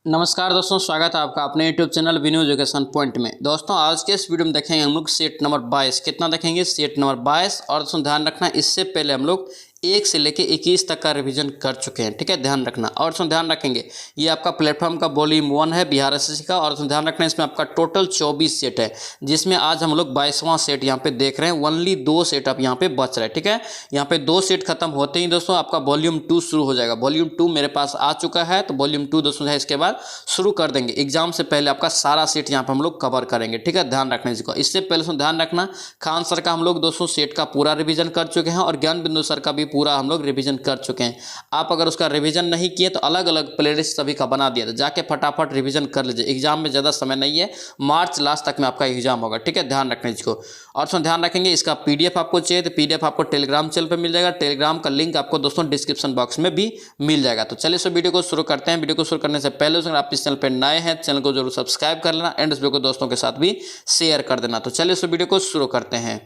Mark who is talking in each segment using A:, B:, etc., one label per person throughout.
A: नमस्कार दोस्तों, स्वागत है आपका अपने यूट्यूब चैनल विन्यू एजुकेशन पॉइंट में। दोस्तों आज के इस वीडियो में देखेंगे हम लोग सेट नंबर 22। कितना देखेंगे? Set number 22। और दोस्तों ध्यान रखना, इससे पहले हम लोग 1 से लेके 21 तक का रिवीजन कर चुके हैं, ठीक है, ध्यान रखना। और दोस्तों ध्यान रखेंगे ये आपका प्लेटफॉर्म का वॉल्यूम 1 है बिहार एसएससी का। और दोस्तों ध्यान रखना, इसमें आपका टोटल 24 सेट है, जिसमें आज हम लोग 22वां सेट यहाँ पे देख रहे हैं। ओनली 2 सेट अब यहाँ पे बच रहा है, ठीक है। यहाँ पे 2 सेट खत्म होते ही दोस्तों आपका वॉल्यूम 2 शुरू हो जाएगा। वॉल्यूम 2 मेरे पास आ चुका है, तो वॉल्यूम 2 दोस्तों है इसके बाद शुरू कर देंगे। एग्जाम से पहले आपका सारा सेट यहाँ पे हम लोग कवर करेंगे, ठीक है, ध्यान रखना इसको। इससे पहले दोस्तों ध्यान रखना, खान सर का हम लोग दोस्तों सेट का पूरा रिवीजन कर चुके हैं और ज्ञान बिंदु सर का भी पूरा हम लोग रिवीजन कर चुके हैं। आप अगर उसका रिवीजन नहीं किए तो अलग अलग प्लेलिस्ट सभी का बना दिया, तो जाके फटाफट रिवीजन कर लीजिए। एग्जाम में ज़्यादा समय नहीं है, मार्च लास्ट तक में आपका एग्जाम होगा, ठीक है, ध्यान रखना इसको। और दोस्तों ध्यान रखेंगे, इसका पीडीएफ आपको चाहिए तो पीडीएफ आपको टेलीग्राम चैनल पर मिल जाएगा। टेलीग्राम का लिंक आपको दोस्तों डिस्क्रिप्शन बॉक्स में भी मिल जाएगा। तो चलिए सो वीडियो को शुरू करते हैं। वीडियो को शुरू करने से पहले अगर आप इस चैनल पर नए हैं, चैनल को जरूर सब्सक्राइब कर लेना एंड इस वीडियो को दोस्तों के साथ भी शेयर कर देना। तो चलिए सो वीडियो को शुरू करते हैं।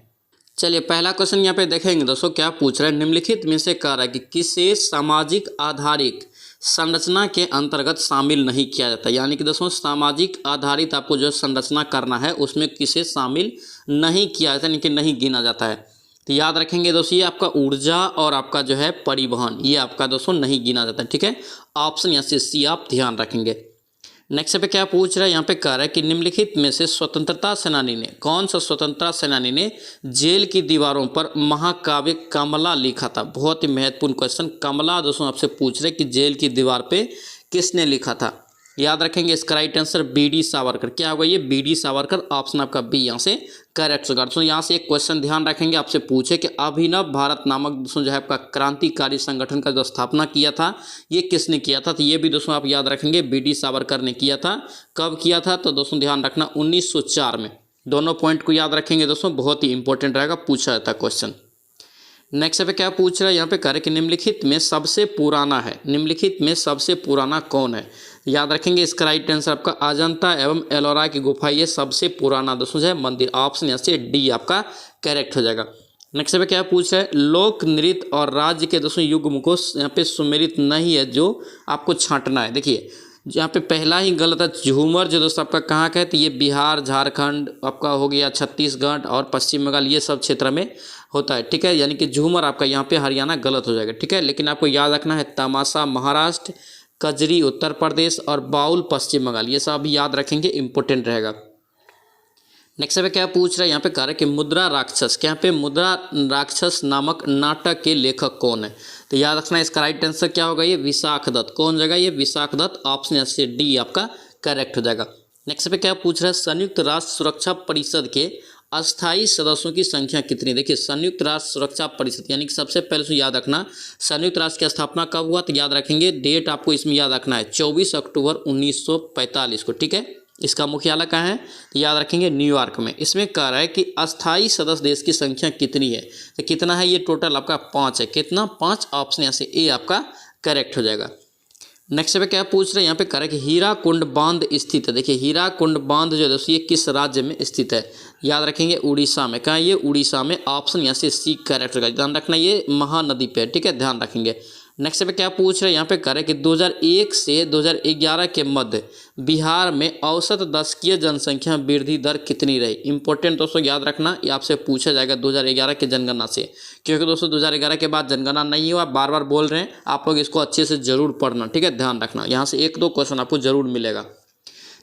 A: चलिए पहला क्वेश्चन यहाँ पे देखेंगे दोस्तों, क्या पूछ रहा है। निम्नलिखित में से कह रहा है कि किसे सामाजिक आधारित संरचना के अंतर्गत शामिल नहीं किया जाता। यानी कि दोस्तों सामाजिक आधारित आपको जो संरचना करना है उसमें किसे शामिल नहीं किया जाता, यानी कि नहीं गिना जाता है। तो याद रखेंगे दोस्तों, ये आपका ऊर्जा और आपका जो है परिवहन, ये आपका दोस्तों नहीं गिना जाता है, ठीक है। ऑप्शन यहाँ से सी आप ध्यान रखेंगे। नेक्स्ट पे क्या पूछ रहा है, यहाँ पे कह रहा है कि निम्नलिखित में से स्वतंत्रता सेनानी ने, कौन सा स्वतंत्रता सेनानी ने जेल की दीवारों पर महाकाव्य कमला लिखा था। बहुत ही महत्वपूर्ण क्वेश्चन, कमला दोस्तों आपसे पूछ रहे कि जेल की दीवार पे किसने लिखा था। याद रखेंगे इसका राइट आंसर बी.डी. सावरकर। क्या होगा ये? बी.डी. सावरकर। ऑप्शन आपका बी यहाँ से करेक्ट होगा। दोस्तों यहाँ से एक क्वेश्चन ध्यान रखेंगे, आपसे पूछे कि अभिनव भारत नामक दोस्तों जो है आपका क्रांतिकारी संगठन का जो स्थापना किया था ये किसने किया था। तो ये भी दोस्तों आप याद रखेंगे बी.डी. सावरकर ने किया था। कब किया था? तो दोस्तों ध्यान रखना 1904 में। दोनों पॉइंट को याद रखेंगे दोस्तों, बहुत ही इंपॉर्टेंट रहेगा, पूछा जाता है क्वेश्चन। नेक्स्ट पे क्या पूछ रहा है, यहाँ पे कह रहे कि निम्नलिखित में सबसे पुराना है, निम्नलिखित में सबसे पुराना कौन है। याद रखेंगे इसका राइट आंसर आपका अजंता एवं एलोरा की गुफा, ये सबसे पुराना दोस्तों जो है मंदिर। ऑप्शन यहाँ से डी आपका करेक्ट हो जाएगा। नेक्स्ट पे क्या पूछ रहा है, लोक नृत्य और राज्य के दोस्तों युग्म को यहाँ पे सुमेलित नहीं है, जो आपको छांटना है। देखिए यहाँ पे पहला ही गलत है। झूमर जो दोस्तों आपका कहाँ का है, तो ये बिहार, झारखंड आपका हो गया, छत्तीसगढ़ और पश्चिम बंगाल, ये सब क्षेत्र में होता है, ठीक है। यानी कि झूमर आपका यहाँ पे हरियाणा गलत हो जाएगा, ठीक है। लेकिन आपको याद रखना है तमाशा महाराष्ट्र, कजरी उत्तर प्रदेश और बाउल पश्चिम बंगाल, ये सब भी याद रखेंगे, इंपॉर्टेंट रहेगा। नेक्स्ट पे क्या पूछ रहा है, यहाँ पे कह रहा है कि मुद्रा राक्षस, क्या यहाँ पे मुद्रा राक्षस नामक नाटक के लेखक कौन है। तो याद रखना इसका राइट आंसर क्या होगा, ये विशाख दत्त। कौन हो जाएगा ये? विशाख दत्त। ऑप्शन यहाँ से डी आपका करेक्ट हो जाएगा। नेक्स्ट पे क्या पूछ रहा है, संयुक्त राष्ट्र सुरक्षा परिषद के अस्थायी सदस्यों की संख्या कितनी। देखिए संयुक्त राष्ट्र सुरक्षा परिषद, यानी कि सबसे पहले से याद रखना संयुक्त राष्ट्र की स्थापना कब हुआ, तो याद रखेंगे डेट आपको इसमें याद रखना है 24 अक्टूबर 1945 को, ठीक है। इसका मुख्यालय कहाँ है, तो याद रखेंगे न्यूयॉर्क में। इसमें कह रहा है कि अस्थायी सदस्य देश की संख्या कितनी है, तो कितना है ये? टोटल आपका 5 है। कितना? 5। ऑप्शन यहाँ से ए आपका करेक्ट हो जाएगा। नेक्स्ट पे क्या पूछ रहे हैं, यहाँ पे कह रहा है कि हीराकुंड बांध स्थित है। देखिए हीराकुंड बांध जो है दोस्तों ये किस राज्य में स्थित है। याद रखेंगे उड़ीसा में। कहाँ? ये उड़ीसा में। ऑप्शन यहाँ से सी करेक्ट होगा। ध्यान रखना ये महानदी पे है, ठीक है, ध्यान रखेंगे। नेक्स्ट पे क्या पूछ रहे हैं, यहाँ पे कह रहे हैं कि 2001 से 2011 के मध्य बिहार में औसत दशकीय जनसंख्या वृद्धि दर कितनी रही। इंपॉर्टेंट दोस्तों याद रखना, ये आपसे पूछा जाएगा 2011 के जनगणना से, क्योंकि दोस्तों 2011 के बाद जनगणना नहीं हुआ, बार बार बोल रहे हैं, आप लोग इसको अच्छे से जरूर पढ़ना, ठीक है, ध्यान रखना। यहाँ से 1-2 क्वेश्चन आपको जरूर मिलेगा।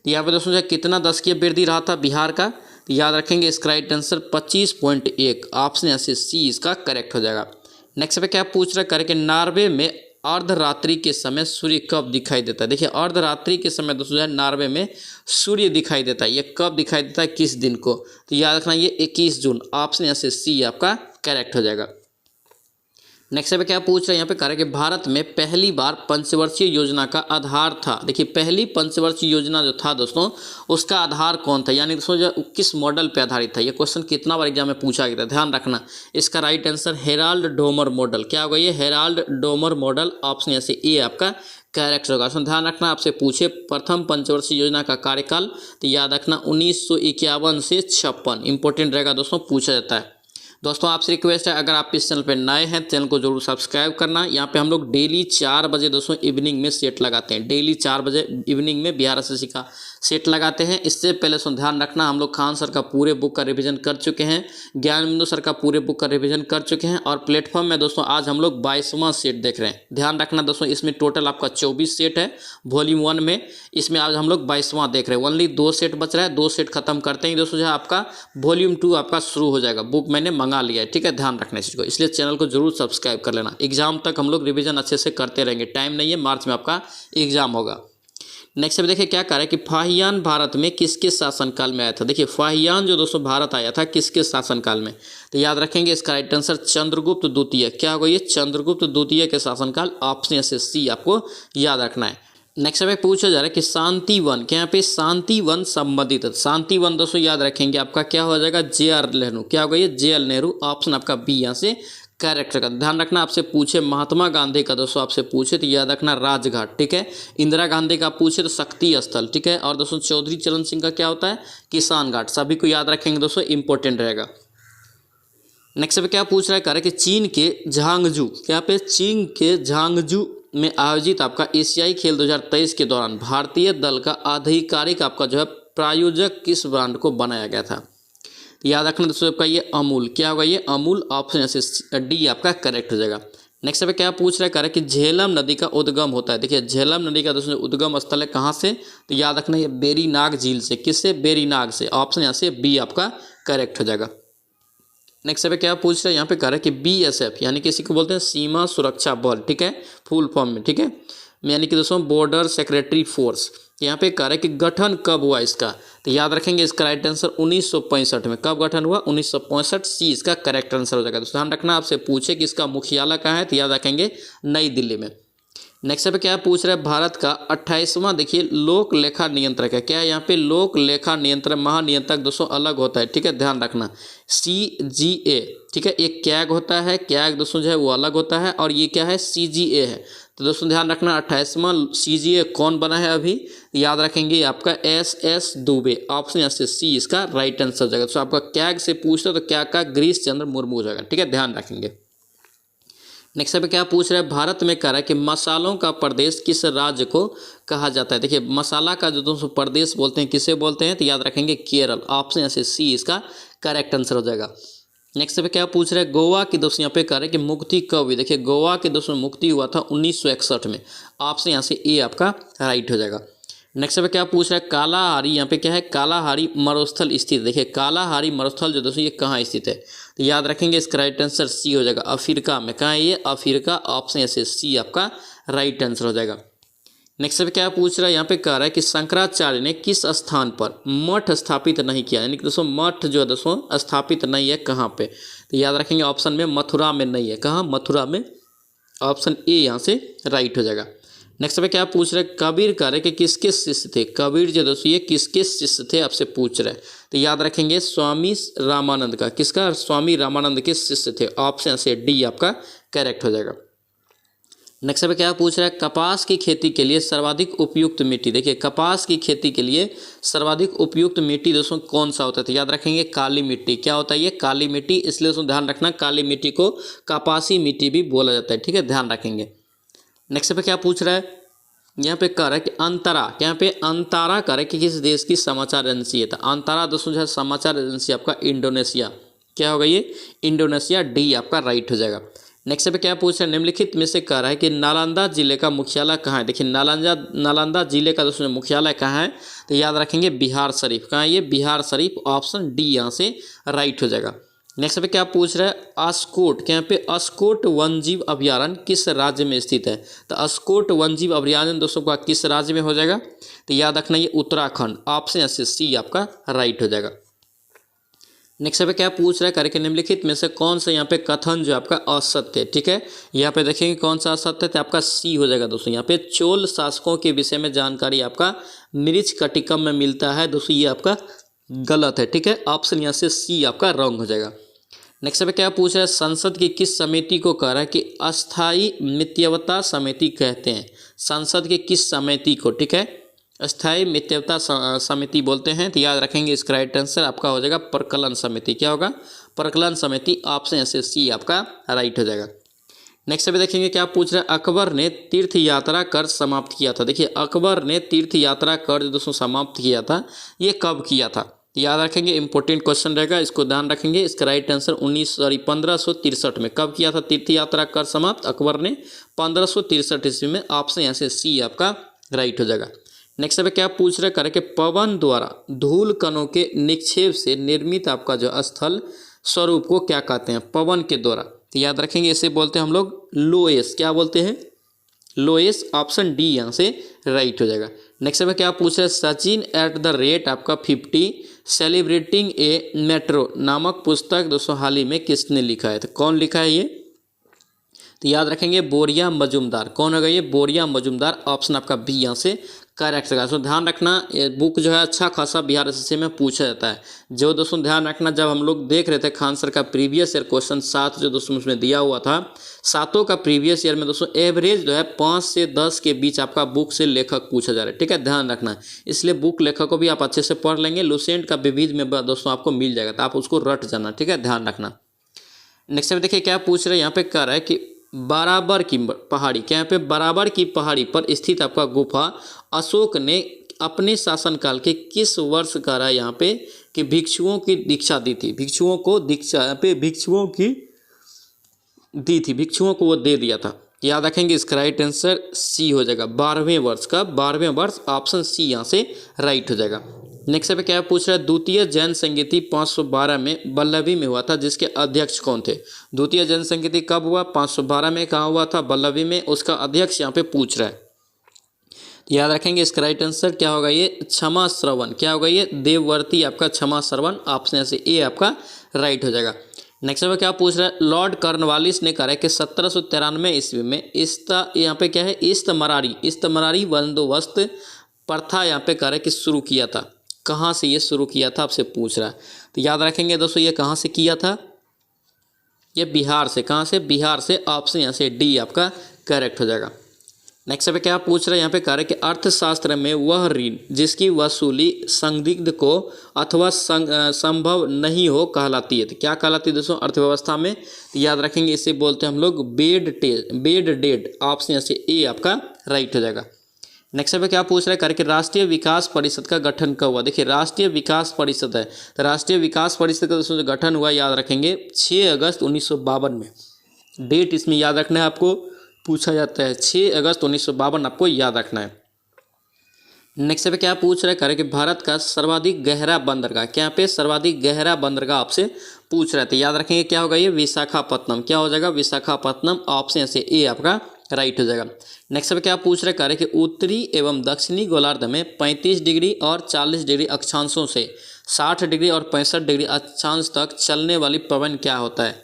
A: यहाँ पे दोस्तों कितना दशकीय वृद्धि रहा था बिहार का, तो याद रखेंगे इसका राइट आंसर 25.1। ऑप्शन यहाँ से सी इसका करेक्ट हो जाएगा। नेक्स्ट पे क्या पूछ रहा है, करके नॉर्वे में अर्धरात्रि के समय सूर्य कब दिखाई देता है। देखिए अर्धरात्रि के समय दोस्तों है नॉर्वे में सूर्य दिखाई देता है, ये कब दिखाई देता है, किस दिन को, तो याद रखना ये 21 जून। ऑप्शन यहाँ से सी आपका करेक्ट हो जाएगा। नेक्स्ट पे क्या पूछ रहे हैं, यहाँ पे कह रहे हैं कि भारत में पहली बार पंचवर्षीय योजना का आधार था। देखिए पहली पंचवर्षीय योजना जो था दोस्तों उसका आधार कौन था, यानी दोस्तों जो किस मॉडल पे आधारित था। ये क्वेश्चन कितना बार एग्जाम में पूछा गया था, ध्यान रखना। इसका right answer Herald Domar model. क्या होगा ये? Herald Domar model. ऑप्शन यहाँ से ए आपका करेक्ट होगा। तो ध्यान रखना आपसे पूछे प्रथम पंचवर्षीय योजना का कार्यकाल, तो याद रखना 1951 से 56। इंपॉर्टेंट रहेगा दोस्तों, पूछा जाता है। दोस्तों आपसे रिक्वेस्ट है, अगर आप इस चैनल पर नए हैं चैनल को जरूर सब्सक्राइब करना। यहाँ पे हम लोग डेली 4 बजे दोस्तों इवनिंग में सेट लगाते हैं, डेली 4 बजे इवनिंग में बिहार एसएससी का सेट लगाते हैं। इससे पहले सो ध्यान रखना, हम लोग खान सर का पूरे बुक का रिवीजन कर चुके हैं, ज्ञान बिंदु सर का पूरे बुक का रिवीजन कर चुके हैं, और प्लेटफॉर्म में दोस्तों आज हम लोग 22वां सेट देख रहे हैं। ध्यान रखना दोस्तों, इसमें टोटल आपका 24 सेट है वॉल्यूम 1 में, इसमें आज हम लोग 22वां देख रहे हैं। ओनली 2 सेट बच रहा है, 2 सेट खत्म करते ही दोस्तों जो है आपका वॉल्यूम 2 आपका शुरू हो जाएगा। बुक मैंने मंगा लिया है, ठीक है, ध्यान रखना इस चीज़ को, इसलिए चैनल को जरूर सब्सक्राइब कर लेना। एग्जाम तक हम लोग रिवीजन अच्छे से करते रहेंगे, टाइम नहीं है, मार्च में आपका एग्जाम होगा। नेक्स्ट में देखिए क्या कह रहा है कि फाहियान भारत में किसके शासनकाल में आया था। देखिए फाहियान जो दोस्तों भारत आया था किसके शासनकाल में, तो याद रखेंगे इसका राइट आंसर चंद्रगुप्त द्वितीय। क्या होगा ये, चंद्रगुप्त द्वितीय के शासनकाल, ऑप्शन से सी आपको याद रखना है। नेक्स्ट में पूछा जा रहा है कि शांति वन, क्या यहाँ पे शांति वन संबंधित, शांति वन दोस्तों याद रखेंगे आपका क्या हो जाएगा, JR नेहरू। क्या होगा ये, JL नेहरू, ऑप्शन आपका बी यहाँ से करेक्ट का। ध्यान रखना आपसे पूछे महात्मा गांधी का दोस्तों आपसे पूछे तो याद रखना राजघाट, ठीक है। इंदिरा गांधी का पूछे तो शक्ति स्थल, ठीक है। और दोस्तों चौधरी चरण सिंह का क्या होता है, किसान घाट। सभी को याद रखेंगे दोस्तों, इंपॉर्टेंट रहेगा। नेक्स्ट पे क्या पूछ रहा है, कह रहा है कि चीन के झांगजू, क्या पे चीन के झांगजू में आयोजित आपका एशियाई खेल 2023 के दौरान भारतीय दल का आधिकारिक आपका जो है प्रायोजक किस ब्रांड को बनाया गया था। याद रखना दोस्तों आपका ये अमूल। क्या होगा ये, अमूल, ऑप्शन से डी आपका करेक्ट हो जाएगा। नेक्स्ट पे क्या पूछ रहा है, कह रहा है कि झेलम नदी का उद्गम होता है। देखिए झेलम नदी का दोस्तों उद्गम स्थल है कहाँ से, तो याद रखना ये बेरीनाग झील से। किससे, बेरीनाग से, ऑप्शन यहाँ से बी आपका करेक्ट हो जाएगा। नेक्स्ट पे क्या पूछ रहा है, यहाँ पे कह रहा है कि BSF यानी कि इसी को बोलते हैं सीमा सुरक्षा बल, ठीक है, फुल फॉर्म में, ठीक है, यानी कि दोस्तों बॉर्डर सेक्रेटरी फोर्स। यहाँ पे कह रहा है कि गठन कब हुआ इसका, तो याद रखेंगे इसका राइट आंसर 1965 में। कब गठन हुआ, 1965, सी इसका करेक्ट आंसर हो जाएगा। तो ध्यान रखना आपसे पूछे कि इसका मुख्यालय कहाँ है, तो याद रखेंगे नई दिल्ली में। नेक्स्ट पे क्या पूछ रहा है, भारत का 28वां देखिए लोक लेखा नियंत्रक है। क्या है यहाँ पे, लोक लेखा नियंत्रक महानियंत्रक दोस्तों अलग होता है, ठीक है, ध्यान रखना CGA, ठीक है। एक कैग होता है, कैग दोस्तों जो है वो अलग होता है, और ये क्या है, CGA है। तो दोस्तों ध्यान रखना 28वां CGA कौन बना है अभी, याद रखेंगे आपका SS दुबे, ऑप्शन यहाँ से सी इसका राइट आंसर हो जाएगा। तो आपका कैग से पूछते तो कैग का गिरीश चंद्र मुर्मू हो जाएगा, ठीक है, ध्यान रखेंगे। नेक्स्ट पे क्या पूछ रहा है, भारत में कह रहा है कि मसालों का प्रदेश किस राज्य को कहा जाता है। देखिए मसाला का जो दोस्तों प्रदेश बोलते हैं किसे बोलते हैं, तो याद रखेंगे केरल, ऑप्शन यहाँ से सी इसका करेक्ट आंसर हो जाएगा। नेक्स्ट पे क्या पूछ रहे हैं, गोवा की दोस्तों यहाँ पे कह रहे हैं कि मुक्ति कब हुई। देखिए गोवा के दोस्तों मुक्ति हुआ था 1961 में, ऑप्शन यहाँ से ए आपका राइट हो जाएगा। नेक्स्ट पे क्या पूछ रहा है, कालाहारी, यहाँ पे क्या है, कालाहारी मरुस्थल स्थित। देखिए कालाहारी मरुस्थल जो दोस्तों ये कहाँ स्थित है, तो याद रखेंगे इसका राइट आंसर सी हो जाएगा, अफ्रीका में। कहाँ है ये, अफ्रीका, ऑप्शन ऐसे सी आपका राइट आंसर हो जाएगा। नेक्स्ट पे क्या पूछ रहा है, यहाँ पे कह रहा है कि शंकराचार्य ने किस स्थान पर मठ स्थापित नहीं किया, यानी कि दोस्तों मठ जो है दोस्तों स्थापित नहीं है कहाँ पे, तो याद रखेंगे ऑप्शन में मथुरा में नहीं है। कहाँ, मथुरा में, ऑप्शन ए यहाँ से राइट हो जाएगा। नेक्स्ट पे क्या पूछ रहे हैं, कबीर कह रहे कि किसके शिष्य थे। कबीर जो दोस्तों ये किसके शिष्य थे आपसे पूछ रहे हैं, तो याद रखेंगे स्वामी रामानंद का। किसका, स्वामी रामानंद के शिष्य थे, ऑप्शन से डी आपका करेक्ट हो जाएगा। नेक्स्ट पे क्या पूछ रहा है, कपास की खेती के लिए सर्वाधिक उपयुक्त मिट्टी। देखिए कपास की खेती के लिए सर्वाधिक उपयुक्त मिट्टी दोस्तों कौन सा होता है, तो याद रखेंगे काली मिट्टी। क्या होता है ये, काली मिट्टी, इसलिए दोस्तों ध्यान रखना काली मिट्टी को कपासी मिट्टी भी बोला जाता है, ठीक है, ध्यान रखेंगे। नेक्स्ट पे क्या पूछ रहा है, यहाँ पे कह रहा है कि अंतरा, यहाँ पे अंतारा कह रहा है कि किस देश की समाचार एजेंसी है, तो अंतारा दोस्तों जो है समाचार एजेंसी आपका इंडोनेशिया। क्या होगा ये, इंडोनेशिया, डी आपका राइट हो जाएगा। नेक्स्ट पे क्या पूछ रहा है, निम्नलिखित में से कह रहा है कि नालंदा जिले का मुख्यालय कहाँ है। देखिए नालंदा जिले का दोस्तों मुख्यालय कहाँ है, तो याद रखेंगे बिहार शरीफ। कहाँ है ये, बिहार शरीफ, ऑप्शन डी यहाँ से राइट हो जाएगा। नेक्स्ट पे क्या पूछ रहा है, अस्कोट, यहाँ पे अस्कोट वन्यजीव अभयारण्य किस राज्य में स्थित है, तो अस्कोट वन्यजीव अभयारण्य दोस्तों का किस राज्य में हो जाएगा, तो याद रखना ये उत्तराखंड, ऑप्शन से सी आपका राइट हो जाएगा। नेक्स्ट पे क्या पूछ रहा है, करके निम्नलिखित में से कौन सा यहाँ पे कथन जो आपका असत्य है, ठीक है, यहाँ पे देखेंगे कौन सा असत्य है, तो आपका सी हो जाएगा दोस्तों। यहाँ पे चोल शासकों के विषय में जानकारी आपका मृच कटिकम में मिलता है दोस्तों, ये आपका गलत है, ठीक है, ऑप्शन यहाँ से सी आपका रॉन्ग हो जाएगा। नेक्स्ट पे क्या पूछ रहा है, संसद की किस समिति को कह रहा है कि अस्थायी मितव्यता समिति कहते हैं। संसद के किस समिति को, ठीक है, अस्थायी मित्यवता समिति बोलते हैं, तो याद रखेंगे इसका राइट आंसर आपका हो जाएगा प्रकलन समिति। क्या होगा? प्रकलन समिति। ऑप्शन ऐसे सी आपका राइट हो जाएगा। नेक्स्ट अभी देखेंगे क्या पूछ रहा है, अकबर ने तीर्थ यात्रा कर समाप्त किया था। देखिए अकबर ने तीर्थ यात्रा कर जो दोस्तों समाप्त किया था, ये कब किया था? याद रखेंगे, इंपॉर्टेंट क्वेश्चन रहेगा, इसको ध्यान रखेंगे। इसका राइट आंसर 1563 में कब किया था तीर्थ यात्रा कर समाप्त? अकबर ने 1563 ईस्वी में। ऑप्शन यहाँ से सी आपका राइट हो जाएगा। नेक्स्ट अब क्या पूछ रहे करें कि पवन द्वारा धूल कणों के निक्षेप से निर्मित आपका जो स्थल स्वरूप को क्या कहते हैं? पवन के द्वारा, तो याद रखेंगे इसे बोलते हैं हम लोग लोएस। क्या बोलते हैं? लोएस। ऑप्शन डी यहाँ से राइट हो जाएगा। नेक्स्ट अब क्या पूछ रहे हैं, सचिन एट द रेट आपका 50 सेलिब्रेटिंग ए मेट्रो नामक पुस्तक दोस्तों हाल ही में किसने लिखा है? तो कौन लिखा है ये? तो याद रखेंगे बोरिया मजुमदार। कौन होगा ये? बोरिया मजुमदार। ऑप्शन आपका बी यहाँ से करेक्ट होगा। तो ध्यान रखना ये बुक जो है अच्छा खासा बिहार एसएससी में पूछा जाता है। जो दोस्तों ध्यान रखना, जब हम लोग देख रहे थे खान सर का प्रीवियस ईयर क्वेश्चन 7 जो दोस्तों उसमें दिया हुआ था, सातों का प्रीवियस ईयर में दोस्तों एवरेज जो है 5 से 10 के बीच आपका बुक से लेखक पूछा जा रहा है। ठीक है, ध्यान रखना। इसलिए बुक लेखक को भी आप अच्छे से पढ़ लेंगे। लुसेंट का विविध में दोस्तों आपको मिल जाएगा, तो आप उसको रट जाना। ठीक है, ध्यान रखना। नेक्स्ट में देखिए क्या पूछ रहे हैं, यहाँ पे कह रहा है कि बराबर की पहाड़ी, क्या यहाँ पे बराबर की पहाड़ी पर स्थित आपका गुफा अशोक ने अपने शासनकाल के किस वर्ष कह रहा है यहाँ पे कि भिक्षुओं की दीक्षा दी थी? भिक्षुओं को दीक्षा यहाँ पे भिक्षुओं की दी थी, भिक्षुओं को वो दे दिया था। याद रखेंगे इसका राइट आंसर सी हो जाएगा, 12वें वर्ष का। 12वें वर्ष। ऑप्शन सी यहाँ से राइट हो जाएगा। नेक्स्ट पे क्या पूछ रहा है, द्वितीय जैन संगीति 512 में बल्लभी में हुआ था, जिसके अध्यक्ष कौन थे? द्वितीय जैन संगीति कब हुआ? 512 में। कहाँ हुआ था? बल्लभी में। उसका अध्यक्ष यहाँ पे पूछ रहा है। याद रखेंगे इसका राइट आंसर क्या होगा? ये क्षमा श्रवण। क्या होगा ये? देववर्ती आपका क्षमा श्रवण। ऑप्शन से ए आपका राइट हो जाएगा। नेक्स्ट में क्या पूछ रहा है, लॉर्ड कॉर्नवालिस ने कहा है कि 1793 ईस्वी में यहाँ पे क्या है, इस्तमरारी बंदोबस्त प्रथा यहाँ पे कह रहा है कि शुरू किया था। कहाँ से ये शुरू किया था आपसे पूछ रहा है। तो याद रखेंगे दोस्तों ये कहाँ से किया था? ये बिहार से। कहाँ से? बिहार से। ऑप्शन यहाँ से डी आपका करेक्ट हो जाएगा। नेक्स्ट पे क्या पूछ रहे हैं, यहाँ पे कह रहे हैं कि अर्थशास्त्र में वह ऋण जिसकी वसूली संदिग्ध को अथवा संभव नहीं हो कहलाती है। तो क्या कहलाती है दोस्तों अर्थव्यवस्था में? तो याद रखेंगे इसे बोलते हैं हम लोग बेड डेड। ऑप्शन यहाँ से ए आपका राइट हो जाएगा। नेक्स्ट पे क्या पूछ रहा है, करके राष्ट्रीय विकास परिषद का गठन कब हुआ? देखिए राष्ट्रीय विकास परिषद है, तो राष्ट्रीय विकास परिषद का दोस्तों जो गठन हुआ याद रखेंगे 6 अगस्त 1952 में। डेट इसमें याद रखना है, आपको पूछा जाता है 6 अगस्त 1952 आपको याद रखना है। नेक्स्ट पे क्या पूछ रहा है, करें कि भारत का सर्वाधिक गहरा बंदरगाह, क्या पे सर्वाधिक गहरा बंदरगाह आपसे पूछ रहे थे। याद रखेंगे क्या होगा ये? विशाखापत्तनम। क्या हो जाएगा? विशाखापत्तनम। ऑप्शन से ए आपका राइट हो जाएगा। नेक्स्ट पे क्या पूछ रहे हैं, करें कि उत्तरी एवं दक्षिणी गोलार्ध में 35 डिग्री और 40 डिग्री अक्षांशों से 60 डिग्री और 65 डिग्री अक्षांश तक चलने वाली पवन क्या होता है?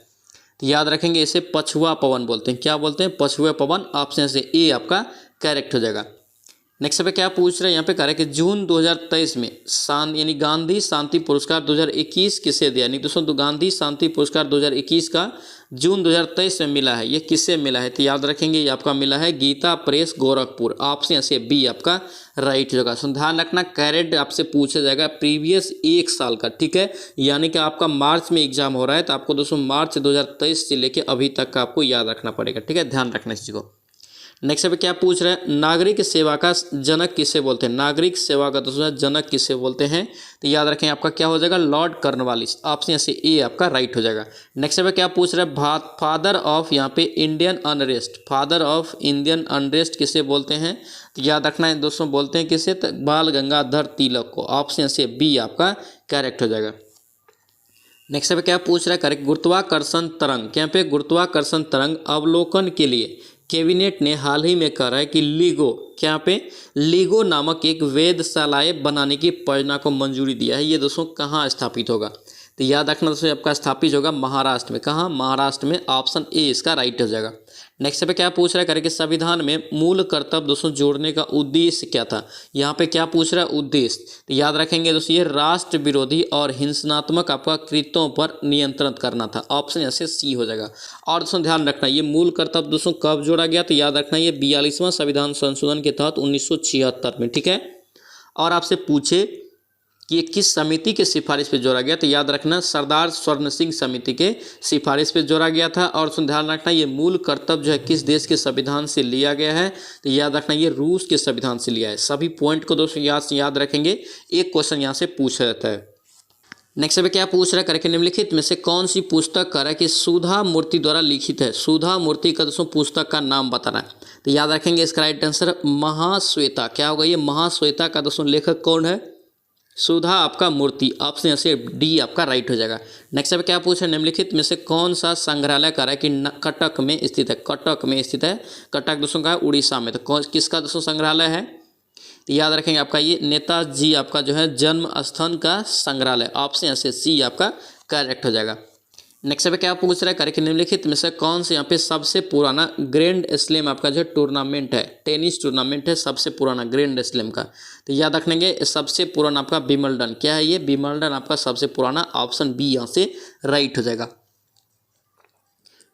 A: तो याद रखेंगे इसे पछुआ पवन बोलते हैं। क्या बोलते हैं? पछुआ पवन। ऑप्शन से ए आपका करेक्ट हो जाएगा। नेक्स्ट पे क्या पूछ रहे हैं, यहाँ पे कह रहे हैं कि जून 2023 में यानी गांधी शांति पुरस्कार 2021 किसे दिया? नहीं दोस्तों, गांधी शांति पुरस्कार 2021 का जून 2023 में मिला है। ये किससे मिला है? तो याद रखेंगे ये आपका मिला है गीता प्रेस गोरखपुर। ऑप्शन से बी आपका राइट होगा। सो ध्यान रखना कैरेट आपसे पूछा जाएगा प्रीवियस 1 साल का। ठीक है, यानी कि आपका मार्च में एग्जाम हो रहा है, तो आपको दोस्तों मार्च 2023 से लेकर अभी तक का आपको याद रखना पड़ेगा। ठीक है, ध्यान रखना इस चीज़ को। नेक्स्ट पे क्या पूछ रहे हैं, नागरिक सेवा का जनक किसे बोलते हैं? नागरिक सेवा का दोस्तों जनक किसे बोलते हैं? तो याद रखें आपका क्या हो जाएगा? Lord Cornwallis. ऑप्शन से ए आपका राइट हो जाएगा। नेक्स्ट पे क्या पूछ रहे हैं, फादर ऑफ यहाँ पे Indian unrest, father of Indian unrest किसे बोलते हैं? तो याद रखना है दोस्तों, बोलते हैं किसे? तो बाल गंगाधर तिलक को। ऑप्शन से बी आपका करेक्ट हो जाएगा। नेक्स्ट पे क्या पूछ रहा है, करेक्ट गुरुत्वाकर्षण तरंग, क्या पे गुरुत्वाकर्षण तरंग अवलोकन के लिए कैबिनेट ने हाल ही में कहा है कि लीगो नामक एक वेधशालाएं बनाने की परियोजना को मंजूरी दिया है। ये दोस्तों कहाँ स्थापित होगा? तो याद रखना दोस्तों आपका स्थापित होगा महाराष्ट्र में। कहाँ? महाराष्ट्र में। ऑप्शन ए इसका राइट हो जाएगा। नेक्स्ट पे क्या पूछ रहा है, करें कि संविधान में मूल कर्तव्य दोस्तों जोड़ने का उद्देश्य क्या था? यहाँ पे क्या पूछ रहा है? उद्देश्य। तो याद रखेंगे दोस्तों ये राष्ट्र विरोधी और हिंसात्मक आपका कृत्यों पर नियंत्रण करना था। ऑप्शन ऐसे सी हो जाएगा। और दोस्तों ध्यान रखना ये मूल कर्तव्य दोस्तों कब जोड़ा गया? तो याद रखना ये 42वां संविधान संशोधन के तहत 1976 में। ठीक है, और आपसे पूछे कि ये किस समिति के सिफारिश पे जोड़ा गया, तो याद रखना सरदार स्वर्ण सिंह समिति के सिफारिश पे जोड़ा गया था। और ध्यान रखना ये मूल कर्तव्य जो है किस देश के संविधान से लिया गया है, तो याद रखना ये रूस के संविधान से लिया है। सभी पॉइंट को दोस्तों याद रखेंगे, एक क्वेश्चन यहाँ से पूछा जाता है। नेक्स्ट पे क्या पूछ रहा है, करके निम्नलिखित में से कौन सी पुस्तक कर है कि सुधा मूर्ति द्वारा लिखित है। सुधा मूर्ति का दोस्तों पुस्तक का नाम बताना है, तो याद रखेंगे इसका राइट आंसर महाश्वेता। क्या होगा ये महाश्वेता का दोस्तों लेखक कौन है, सुधा आपका मूर्ति। ऑप्शन यहाँ से डी आपका राइट हो जाएगा। नेक्स्ट पे क्या पूछा है, निम्नलिखित में से कौन सा संग्रहालय कर है कि कटक में स्थित है। कटक में स्थित है, कटक दोस्तों का है उड़ीसा में, तो किसका दोस्तों संग्रहालय है, तो याद रखेंगे आपका ये नेताजी आपका जो है जन्म स्थान का संग्रहालय। ऑप्शन यहाँ से सी आपका करेक्ट हो जाएगा। नेक्स्ट पे क्या पूछ रहा है, करके निम्नलिखित में से कौन से यहाँ पे सबसे पुराना ग्रैंड स्लैम आपका जो टूर्नामेंट है, टेनिस टूर्नामेंट है सबसे पुराना ग्रैंड स्लैम का, तो याद रखेंगे सबसे पुराना आपका विंबलडन। क्या है ये, विंबलडन आपका सबसे पुराना। ऑप्शन बी यहाँ से राइट हो जाएगा।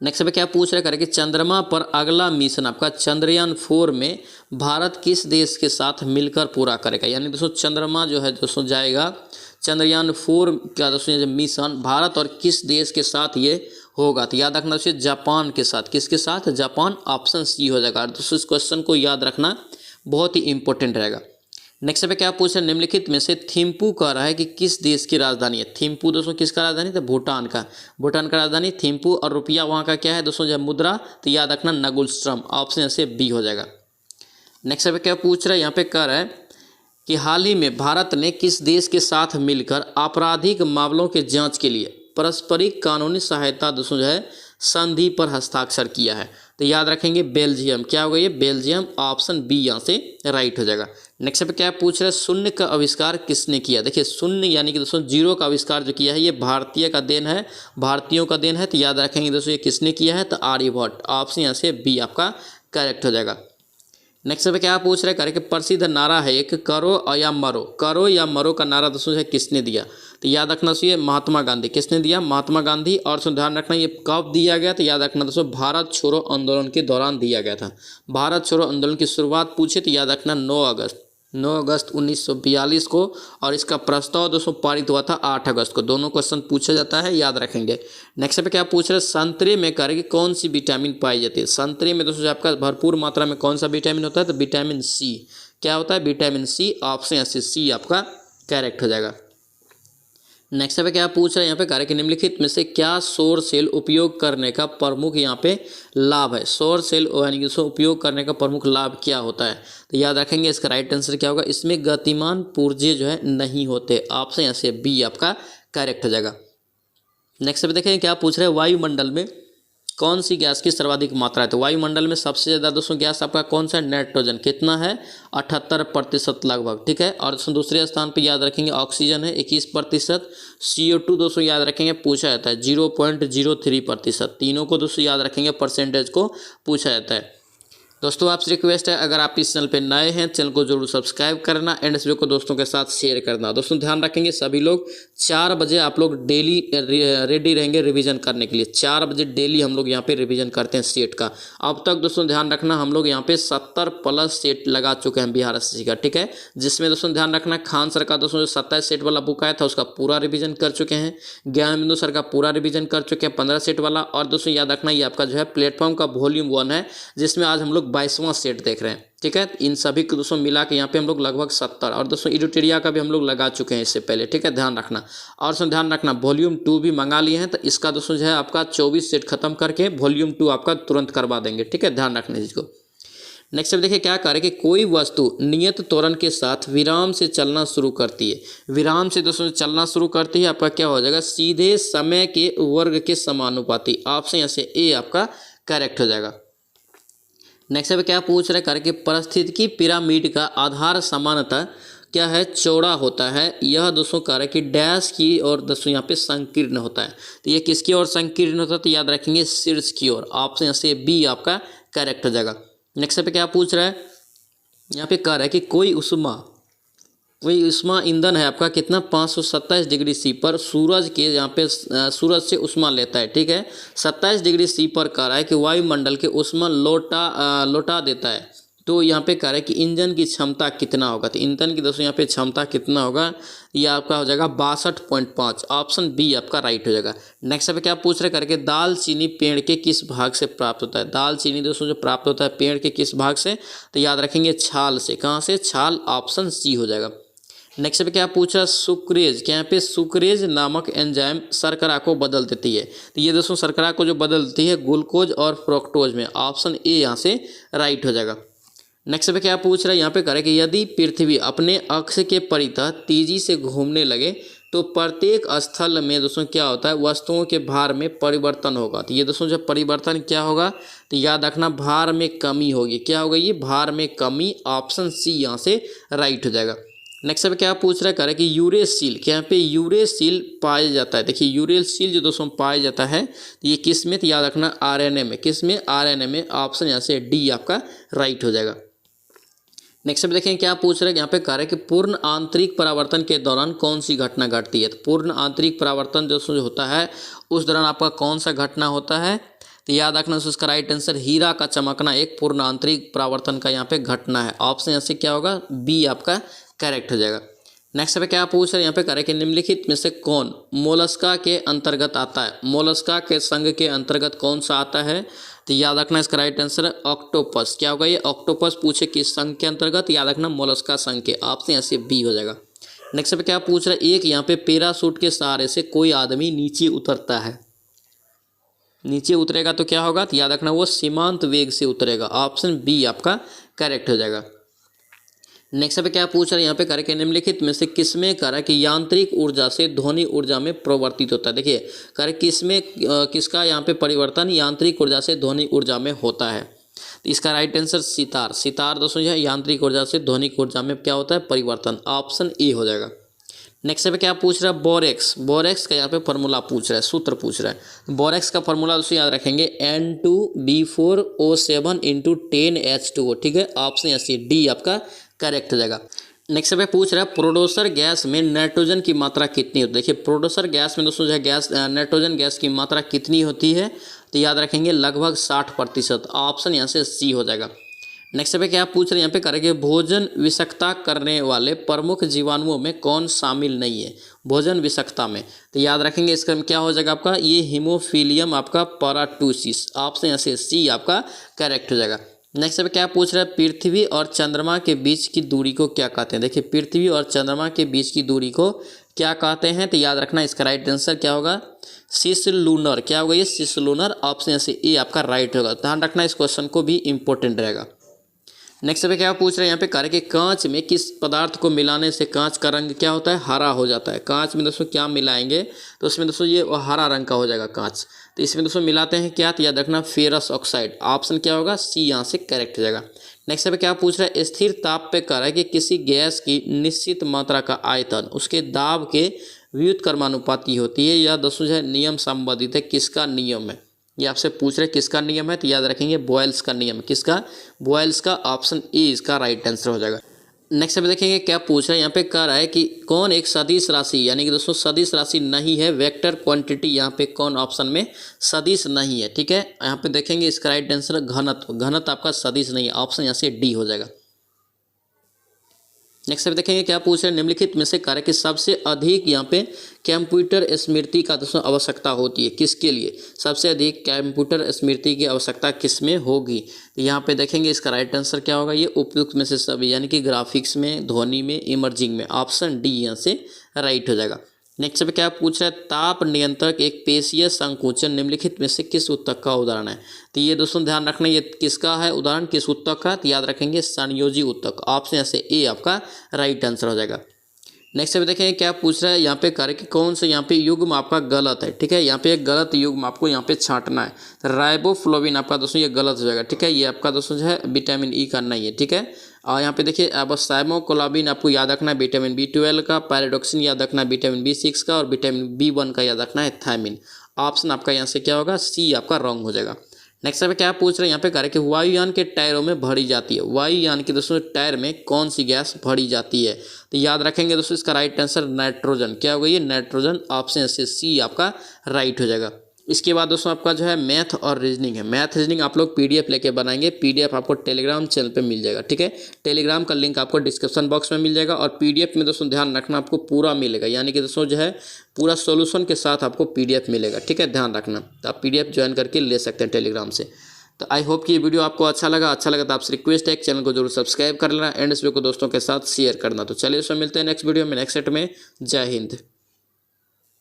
A: नेक्स्ट पे क्या पूछ रहे करें कि चंद्रमा पर अगला मिशन आपका चंद्रयान 4 में भारत किस देश के साथ मिलकर पूरा करेगा। यानी दोस्तों चंद्रमा जो है दोस्तों जाएगा चंद्रयान 4 का दोस्तों मिशन भारत और किस देश के साथ ये होगा, तो याद रखना दोस्तों जापान के साथ। किसके साथ, जापान। ऑप्शन सी हो जाएगा। दोस्तों इस क्वेश्चन को याद रखना बहुत ही इंपॉर्टेंट रहेगा। नेक्स्ट पे क्या पूछ रहे हैं, निम्नलिखित में से थिम्पू कह रहा है कि किस देश की राजधानी है। थिम्पू दोस्तों किसका राजधानी, तो भूटान का। भूटान का राजधानी थिम्पू। और रुपया वहाँ का क्या है दोस्तों जब मुद्रा, तो याद रखना नगुलश्रम। ऑप्शन से बी हो जाएगा। नेक्स्ट पे क्या पूछ रहा है, यहाँ पे कह रहा है कि हाल ही में भारत ने किस देश के साथ मिलकर आपराधिक मामलों के जाँच के लिए पारस्परिक कानूनी सहायता दोस्तों जो है संधि पर हस्ताक्षर किया है, तो याद रखेंगे बेल्जियम। क्या होगा ये, बेल्जियम। ऑप्शन बी यहाँ से राइट हो जाएगा। नेक्स्ट पे क्या पूछ रहे हैं, शून्य का आविष्कार किसने किया। देखिए शून्य यानी कि दोस्तों जीरो का आविष्कार जो किया है ये भारतीय का देन है, भारतीयों का देन है, तो याद रखेंगे दोस्तों ये किसने किया है, तो आर्यभट्ट। ऑप्शन यहाँ से बी आपका करेक्ट हो जाएगा। नेक्स्ट पे क्या पूछ रहे हैं, करके प्रसिद्ध नारा है एक करो या मरो। करो या मरो का नारा दोस्तों है किसने दिया, तो याद रखना चाहिए महात्मा गांधी। किसने दिया, महात्मा गांधी। और ध्यान रखना ये कब दिया गया, तो याद रखना दोस्तों भारत छोड़ो आंदोलन के दौरान दिया गया था। भारत छोड़ो आंदोलन की शुरुआत पूछे तो याद रखना 9 अगस्त 1942 को, और इसका प्रस्ताव दोस्तों पारित हुआ था 8 अगस्त को। दोनों क्वेश्चन पूछा जाता है, याद रखेंगे। नेक्स्ट पे क्या पूछ रहे हैं, संतरे में करके कौन सी विटामिन पाई जाती है। संतरे में दोस्तों आपका भरपूर मात्रा में कौन सा विटामिन होता है, तो विटामिन सी। क्या होता है, विटामिन सी। ऑप्शन सी आपका करेक्ट हो जाएगा। नेक्स्ट पे क्या पूछ रहे हैं, यहाँ पे कार्य के निम्नलिखित में से क्या सौर सेल उपयोग करने का प्रमुख यहाँ पे लाभ है। सौर सेल यानी कि उपयोग करने का प्रमुख लाभ क्या होता है, तो याद रखेंगे इसका राइट आंसर क्या होगा, इसमें गतिमान पुर्जे जो है नहीं होते। ऑप्शन यहाँ से बी आपका करेक्ट हो जाएगा। नेक्स्ट पे देखें क्या पूछ रहे हैं, वायुमंडल में कौन सी गैस की सर्वाधिक मात्रा है। तो वायुमंडल में सबसे ज़्यादा दोस्तों गैस आपका कौन सा है, नाइट्रोजन। कितना है, 78% लगभग, ठीक है। और दोस्तों दूसरे स्थान पे याद रखेंगे ऑक्सीजन है 21%। CO2 दोस्तों याद रखेंगे पूछा जाता है 0.03%। तीनों को दोस्तों याद रखेंगे, परसेंटेज को पूछा जाता है। दोस्तों आपसे रिक्वेस्ट है अगर आप इस चैनल पे नए हैं चैनल को जरूर सब्सक्राइब करना एंड इस वीडियो को दोस्तों के साथ शेयर करना। दोस्तों ध्यान रखेंगे सभी लोग 4 बजे आप लोग डेली रेडी रहेंगे रिवीजन करने के लिए। 4 बजे डेली हम लोग यहाँ पे रिवीजन करते हैं सेट का। अब तक दोस्तों ध्यान रखना हम लोग यहाँ पे 70+ सेट लगा चुके हैं बिहार SSC का, ठीक है। जिसमें दोस्तों ध्यान रखना खान सर का दोस्तों जो 27 सेट वाला बुक आया था उसका पूरा रिविजन कर चुके हैं। ज्ञानबिंदु सर का पूरा रिविजन कर चुके हैं 15 सेट वाला। और दोस्तों याद रखना ये आपका जो है प्लेटफॉर्म का वॉल्यूम 1 है जिसमें आज हम लोग 22वां सेट देख रहे हैं, ठीक है। इन सभी को दोस्तों मिला के यहाँ पे हम लोग लगभग 70 और दोस्तों इडोटेरिया का भी हम लोग लगा चुके हैं इससे पहले, ठीक है। ध्यान रखना। और दोस्तों ध्यान रखना वॉल्यूम 2 भी मंगा लिए हैं तो इसका दोस्तों जो है आपका 24 सेट खत्म करके वॉल्यूम 2 आपका तुरंत करवा देंगे, ठीक है। ध्यान रखना इसको। नेक्स्ट अब देखिए क्या करें कि कोई वस्तु नियत त्वरण के साथ विराम से चलना शुरू करती है। विराम से दोस्तों चलना शुरू करती है आपका क्या हो जाएगा, सीधे समय के वर्ग के समानुपाती। ऑप्शन यहाँ से ए आपका करेक्ट हो जाएगा। नेक्स्ट अब क्या पूछ रहे हैं कि पारिस्थितिकी पिरामिड का आधार सामान्यतः क्या है, चौड़ा होता है। यह दोस्तों कह रहा है कि डैश की और दोस्तों यहाँ पे संकीर्ण होता है। तो ये किसकी ओर संकीर्ण होता है, तो याद रखेंगे शीर्ष की ओर। ऑप्शन यहाँ से बी आपका करेक्ट हो जाएगा। नेक्स्ट पे क्या पूछ रहा है, यहाँ पे कह रहा है कि कोई उष्मा ईंधन है आपका कितना 527 डिग्री सी पर सूरज के यहाँ पे सूरज से उष्मा लेता है, ठीक है। 27 डिग्री सी पर कह रहा है कि वायुमंडल के उष्मा लौटा देता है तो यहाँ पे कह रहा है कि इंजन की क्षमता कितना होगा। तो ईंधन की दोस्तों यहाँ पे क्षमता कितना होगा, ये आपका हो जाएगा 62.5। ऑप्शन बी आपका राइट हो जाएगा। नेक्स्ट पे क्या पूछ रहे करके, दाल चीनी पेड़ के किस भाग से प्राप्त होता है। दाल चीनी दोस्तों जो प्राप्त होता है पेड़ के किस भाग से, तो याद रखेंगे छाल से। कहाँ से, छाल, ऑप्शन सी हो जाएगा। नेक्स्ट पे क्या पूछा, सुक्रेज, क्या यहाँ पे सुक्रेज नामक एंजाइम शर्करा को बदल देती है। तो ये दोस्तों शर्करा को जो बदलती है ग्लूकोज और फ्रुक्टोज में, ऑप्शन ए यहाँ से राइट हो जाएगा। नेक्स्ट पे क्या पूछ रहा है, यहाँ पे करें कि यदि पृथ्वी अपने अक्ष के परितः तेजी से घूमने लगे तो प्रत्येक स्थल में दोस्तों क्या होता है, वस्तुओं के भार में परिवर्तन होगा। तो ये दोस्तों जब परिवर्तन क्या होगा, तो याद रखना भार में कमी होगी। क्या होगा, ये भार में कमी, ऑप्शन सी यहाँ से राइट हो जाएगा। नेक्स्ट पे क्या पूछ रहा है, करें कि यूरेसिल, क्या यहाँ पे यूरेसिल पाया जाता है। देखिए यूरेसिल जो दोस्तों पाया जाता है तो ये किस में, तो याद रखना आरएनए में। किस में, आरएनए में, ऑप्शन यहाँ से डी आपका राइट हो जाएगा। नेक्स्ट पे देखें क्या पूछ रहे हैं, यहाँ पे कह रहे हैं कि पूर्ण आंतरिक परावर्तन के दौरान कौन सी घटना घटती है। तो पूर्ण आंतरिक परावर्तन जो होता है उस दौरान आपका कौन सा घटना होता है, तो याद रखना उसका राइट आंसर हीरा का चमकना एक पूर्ण आंतरिक परावर्तन का यहाँ पे घटना है। ऑप्शन यहाँ से क्या होगा, बी आपका करेक्ट हो जाएगा। नेक्स्ट पे क्या पूछ रहे हैं, यहाँ पे कह रहे हैं कि निम्नलिखित में से कौन मोलस्का के अंतर्गत आता है। मोलस्का के संघ के अंतर्गत कौन सा आता है, तो याद रखना इसका राइट आंसर है ऑक्टोपस। क्या होगा ये, ऑक्टोपस पूछे किस संघ के अंतर्गत, याद रखना मोलस्का संघ के, ऑप्शन यहाँ से बी हो जाएगा। नेक्स्ट पे क्या पूछ रहा है, एक यहाँ पे पैराशूट के सहारे से कोई आदमी नीचे उतरता है। नीचे उतरेगा तो क्या होगा, तो याद रखना वो सीमांत वेग से उतरेगा, ऑप्शन बी आपका करेक्ट हो जाएगा। नेक्स्ट पे क्या पूछ रहा है, यहाँ पे करें कि निम्नलिखित में से किसमें करें कि यांत्रिक ऊर्जा से ध्वनि ऊर्जा में परिवर्तित होता है। देखिए करें किसमें, किसका यहाँ पे परिवर्तन यांत्रिक ऊर्जा से ध्वनि ऊर्जा में होता है। तो इसका राइट आंसर सितार। सितार दोस्तों जो है यांत्रिक ऊर्जा से ध्वनिक ऊर्जा में क्या होता है, परिवर्तन, ऑप्शन ए हो जाएगा। नेक्स्ट पे क्या पूछ रहा है, बोरेक्स। बोरेक्स का यहाँ पे फॉर्मूला पूछ रहा है, सूत्र पूछ रहा है। बोरेक्स का फॉर्मूला दोस्तों याद रखेंगे N2B4O7 × 10H2O। ठीक है, ऑप्शन यहाँ से डी आपका करेक्ट हो जाएगा। नेक्स्ट पे पूछ रहा है प्रोड्यूसर गैस में नाइट्रोजन की मात्रा कितनी होती है। देखिए प्रोड्यूसर गैस में दोस्तों जो है गैस नाइट्रोजन गैस की मात्रा कितनी होती है, तो याद रखेंगे लगभग 60%, ऑप्शन यहाँ से सी हो जाएगा। नेक्स्ट पे क्या पूछ रहे हैं, यहाँ पे करेंगे भोजन विषाक्तता करने वाले प्रमुख जीवाणुओं में कौन शामिल नहीं है। भोजन विषाक्तता में, तो याद रखेंगे इसका क्या हो जाएगा आपका, ये हीमोफीलियम आपका पैराटूसिस, ऑप्शन यहाँ से सी आपका करेक्ट हो जाएगा। नेक्स्ट पे क्या पूछ रहा है, पृथ्वी और चंद्रमा के बीच की दूरी को क्या कहते हैं। देखिए पृथ्वी और चंद्रमा के बीच की दूरी को क्या कहते हैं, तो याद रखना इसका राइट आंसर क्या होगा, सिसलूनर। क्या होगा ये, सिसलूनर, ऑप्शन से ए आपका राइट होगा। ध्यान रखना इस क्वेश्चन को भी इंपॉर्टेंट रहेगा। नेक्स्ट पे क्या पूछ रहे हैं, यहाँ पे कार्य के कांच में किस पदार्थ को मिलाने से कांच का रंग क्या होता है, हरा हो जाता है। कांच में दोस्तों क्या मिलाएंगे, तो उसमें दोस्तों ये हरा रंग का हो जाएगा कांच। तो इसमें दोस्तों मिलाते हैं क्या, तो याद रखना फेरस ऑक्साइड, ऑप्शन क्या होगा, सी यहाँ से करेक्ट हो जाएगा। नेक्स्ट पे क्या पूछ रहा है, स्थिर ताप पे कह रहा है कि किसी गैस की निश्चित मात्रा का आयतन उसके दाब के व्युत्क्रमानुपाती होती है, या दोस्तों जो है नियम संबंधित है, किसका नियम है, ये आपसे पूछ रहे किसका नियम है, तो याद रखेंगे बॉयल्स का नियम। किसका, बॉयल्स का, ऑप्शन ए इसका राइट आंसर हो जाएगा। नेक्स्ट पे देखेंगे क्या पूछ रहा है, यहाँ पे कह रहा है कि कौन एक सदिश राशि, यानी कि दोस्तों सदिश राशि नहीं है, वेक्टर क्वांटिटी, यहाँ पे कौन ऑप्शन में सदिश नहीं है। ठीक है, यहाँ पे देखेंगे इसका राइट आंसर घनत्व। घनत्व आपका सदिश नहीं है, ऑप्शन यहाँ से डी हो जाएगा। नेक्स्ट पे देखेंगे क्या पूछ रहे हैं, निम्नलिखित में से कार्य कि सबसे अधिक यहाँ पे कंप्यूटर स्मृति का दोस्तों आवश्यकता होती है, किसके लिए, सबसे अधिक कंप्यूटर स्मृति की आवश्यकता किस में होगी। यहाँ पे देखेंगे इसका राइट आंसर क्या होगा, ये उपयुक्त में से सभी, यानी कि ग्राफिक्स में, ध्वनि में, इमर्जिंग में, ऑप्शन डी यहाँ से राइट हो जाएगा। नेक्स्ट पे क्या पूछ रहा है, ताप नियंत्रक एक पेशीय संकुचन निम्नलिखित में से किस उत्तक का उदाहरण है। तो ये दोस्तों ध्यान रखना ये किसका है उदाहरण, किस उत्तक का, तो याद रखेंगे संयोजी उत्तक, ऑप्शन यहाँ से ए आपका राइट आंसर हो जाएगा। नेक्स्ट पे देखेंगे क्या पूछ रहा है, यहाँ पे कार्य कि कौन से यहाँ पे युग्म आपका गलत है। ठीक है, यहाँ पे एक गलत युग्म आपको यहाँ पे छांटना है। तो राइबोफ्लोविन आपका दोस्तों ये गलत हो जाएगा। ठीक है, ये आपका दोस्तों जो है विटामिन ई का नहीं है। ठीक है, और यहाँ पे देखिए अब साइमोकोलाबिन आपको याद रखना है विटामिन B12 का, पैराडॉक्सिन याद रखना है विटामिन B6 का, और विटामिन B1 का याद रखना है थायमिन। ऑप्शन आपका यहाँ से क्या होगा, सी आपका रॉन्ग हो जाएगा। नेक्स्ट पे क्या पूछ रहे हैं, यहाँ पे कह रहे कि वायुयान के टायरों में भरी जाती है। वायुयान के दोस्तों टायर में कौन सी गैस भरी जाती है, तो याद रखेंगे दोस्तों इसका राइट आंसर नाइट्रोजन। क्या होगा ये, नाइट्रोजन, ऑप्शन से सी आपका राइट हो जाएगा। इसके बाद दोस्तों आपका जो है मैथ और रीजनिंग है। मैथ रीजनिंग आप लोग पीडीएफ लेके बनाएंगे। पीडीएफ आपको टेलीग्राम चैनल पे मिल जाएगा, ठीक है। टेलीग्राम का लिंक आपको डिस्क्रिप्शन बॉक्स में मिल जाएगा। और पीडीएफ में दोस्तों ध्यान रखना आपको पूरा मिलेगा, यानी कि दोस्तों जो है पूरा सोल्यूशन के साथ आपको पीडीएफ मिलेगा, ठीक है, ध्यान रखना। तो आप पीडीएफ ज्वाइन करके ले सकते हैं टेलीग्राम से। तो आई होप कि ये वीडियो आपको अच्छा लगा तो आपसे रिक्वेस्ट है कि चैनल को जरूर सब्सक्राइब कर लेना एंड इस वीडियो को दोस्तों के साथ शेयर करना। तो चलिए इसमें मिलते हैं नेक्स्ट वीडियो में, नेक्स्ट सेट में। जय हिंद।